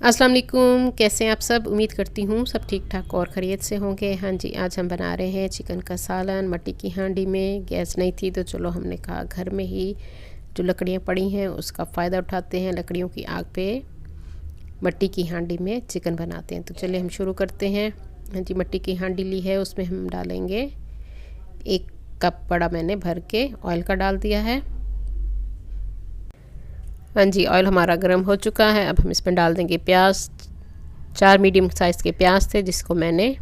अस्सलाम वालेकुम, कैसे हैं आप सब। उम्मीद करती हूँ सब ठीक ठाक और खैरियत से होंगे। हाँ जी, आज हम बना रहे हैं चिकन का सालन मट्टी की हांडी में। गैस नहीं थी तो चलो हमने कहा घर में ही जो लकड़ियाँ पड़ी हैं उसका फ़ायदा उठाते हैं, लकड़ियों की आग पे मट्टी की हांडी में चिकन बनाते हैं। तो चलिए हम शुरू करते हैं। हाँ जी, मट्टी की हांडी ली है, उसमें हम डालेंगे 1 कप बड़ा मैंने भर के ऑयल का डाल दिया है। हाँ जी, ऑयल हमारा गर्म हो चुका है। अब हम इसमें डाल देंगे प्याज। 4 मीडियम साइज़ के प्याज थे जिसको मैंने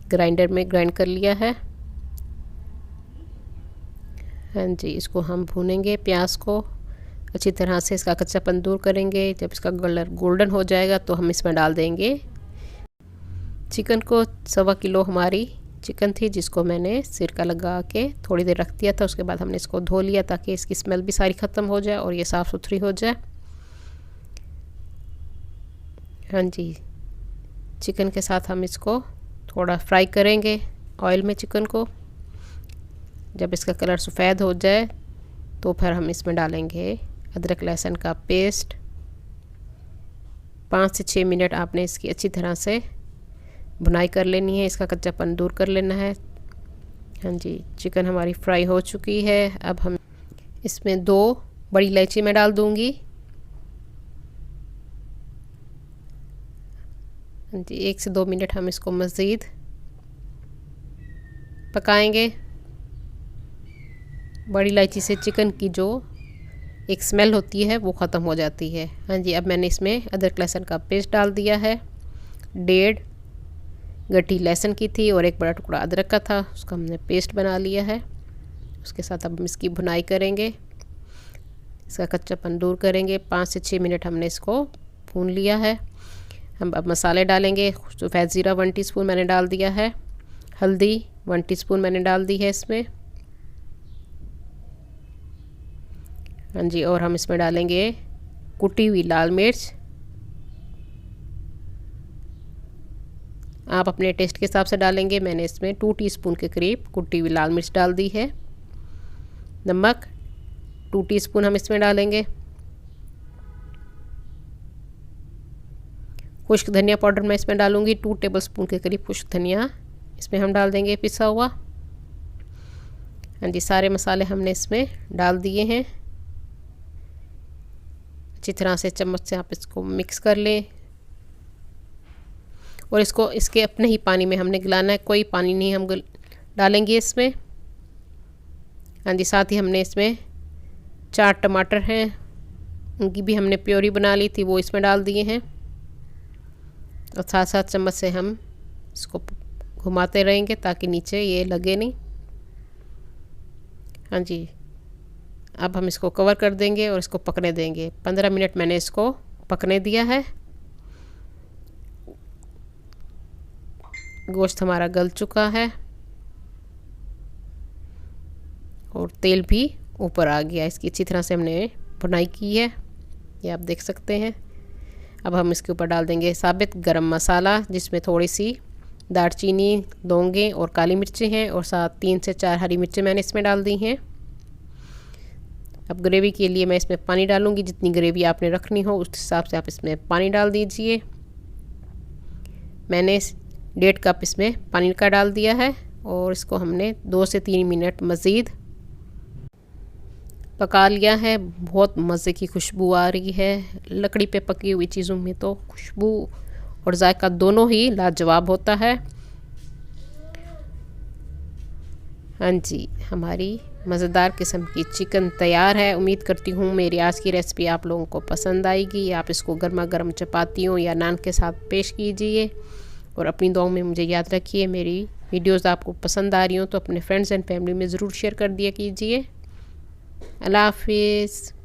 ग्राइंडर में ग्राइंड कर लिया है। हाँ जी, इसको हम भूनेंगे, प्याज को अच्छी तरह से इसका कच्चापन दूर करेंगे। जब इसका कलर गोल्डन हो जाएगा तो हम इसमें डाल देंगे चिकन को। 1.25 किलो हमारी चिकन थी जिसको मैंने सिरका लगा के थोड़ी देर रख दिया था। उसके बाद हमने इसको धो लिया ताकि इसकी स्मेल भी सारी ख़त्म हो जाए और ये साफ़ सुथरी हो जाए। हाँ जी, चिकन के साथ हम इसको थोड़ा फ्राई करेंगे ऑयल में चिकन को। जब इसका कलर सफ़ेद हो जाए तो फिर हम इसमें डालेंगे अदरक लहसुन का पेस्ट। 5 से 6 मिनट आपने इसकी अच्छी तरह से भुनाई कर लेनी है, इसका कच्चापन दूर कर लेना है। हाँ जी, चिकन हमारी फ्राई हो चुकी है। अब हम इसमें 2 बड़ी इलायची मैं डाल दूँगी। हाँ जी, 1 से 2 मिनट हम इसको मज़ीद पकाएंगे। बड़ी इलायची से चिकन की जो एक स्मेल होती है वो ख़त्म हो जाती है। हाँ जी, अब मैंने इसमें अदरक लहसुन का पेस्ट डाल दिया है। 1.5 गट्ठी लहसुन की थी और 1 बड़ा टुकड़ा अदरक का था, उसका हमने पेस्ट बना लिया है। उसके साथ अब हम इसकी भुनाई करेंगे, इसका कच्चापन दूर करेंगे। 5 से 6 मिनट हमने इसको भून लिया है। हम अब मसाले डालेंगे। सफ़ेद ज़ीरा 1 टीस्पून मैंने डाल दिया है। हल्दी 1 टीस्पून मैंने डाल दी है इसमें। हाँ जी, और हम इसमें डालेंगे कुटी हुई लाल मिर्च। आप अपने टेस्ट के हिसाब से डालेंगे। मैंने इसमें 2 टीस्पून के करीब कुटी हुई लाल मिर्च डाल दी है। नमक 2 टीस्पून हम इसमें डालेंगे। खुश्क धनिया पाउडर मैं इसमें डालूंगी 2 टेबलस्पून के करीब खुश्क धनिया इसमें हम डाल देंगे पिसा हुआ। हाँ जी, सारे मसाले हमने इसमें डाल दिए हैं। अच्छी तरह से चम्मच से आप इसको मिक्स कर लें और इसको इसके अपने ही पानी में हमने गलाना है, कोई पानी नहीं हम डालेंगे इसमें। हाँ जी, साथ ही हमने इसमें 4 टमाटर हैं, उनकी भी हमने प्योरी बना ली थी, वो इसमें डाल दिए हैं। और साथ साथ चम्मच से हम इसको घुमाते रहेंगे ताकि नीचे ये लगे नहीं। हाँ जी, अब हम इसको कवर कर देंगे और इसको पकने देंगे। 15 मिनट मैंने इसको पकने दिया है। गोश्त हमारा गल चुका है और तेल भी ऊपर आ गया। इसकी अच्छी तरह से हमने भुनाई की है, ये आप देख सकते हैं। अब हम इसके ऊपर डाल देंगे साबित गरम मसाला जिसमें थोड़ी सी दालचीनी, लौंगे और काली मिर्चें हैं और साथ 3 से 4 हरी मिर्चें मैंने इसमें डाल दी हैं। अब ग्रेवी के लिए मैं इसमें पानी डालूंगी। जितनी ग्रेवी आपने रखनी हो उस हिसाब से आप इसमें पानी डाल दीजिए। मैंने 1.5 कप इसमें पानी का डाल दिया है और इसको हमने 2 से 3 मिनट मज़ीद पका लिया है। बहुत मज़े की खुशबू आ रही है। लकड़ी पे पकी हुई चीज़ों में तो खुशबू और जायका दोनों ही लाजवाब होता है। हाँ जी, हमारी मज़ेदार किस्म की चिकन तैयार है। उम्मीद करती हूँ मेरी आज की रेसिपी आप लोगों को पसंद आएगी। आप इसको गर्मा गर्म चपातियों या नान के साथ पेश कीजिए और अपनी दुआओं में मुझे याद रखिए। मेरी वीडियोस आपको पसंद आ रही हो तो अपने फ्रेंड्स एंड फैमिली में ज़रूर शेयर कर दिया कीजिए। अल्लाह हाफिज़।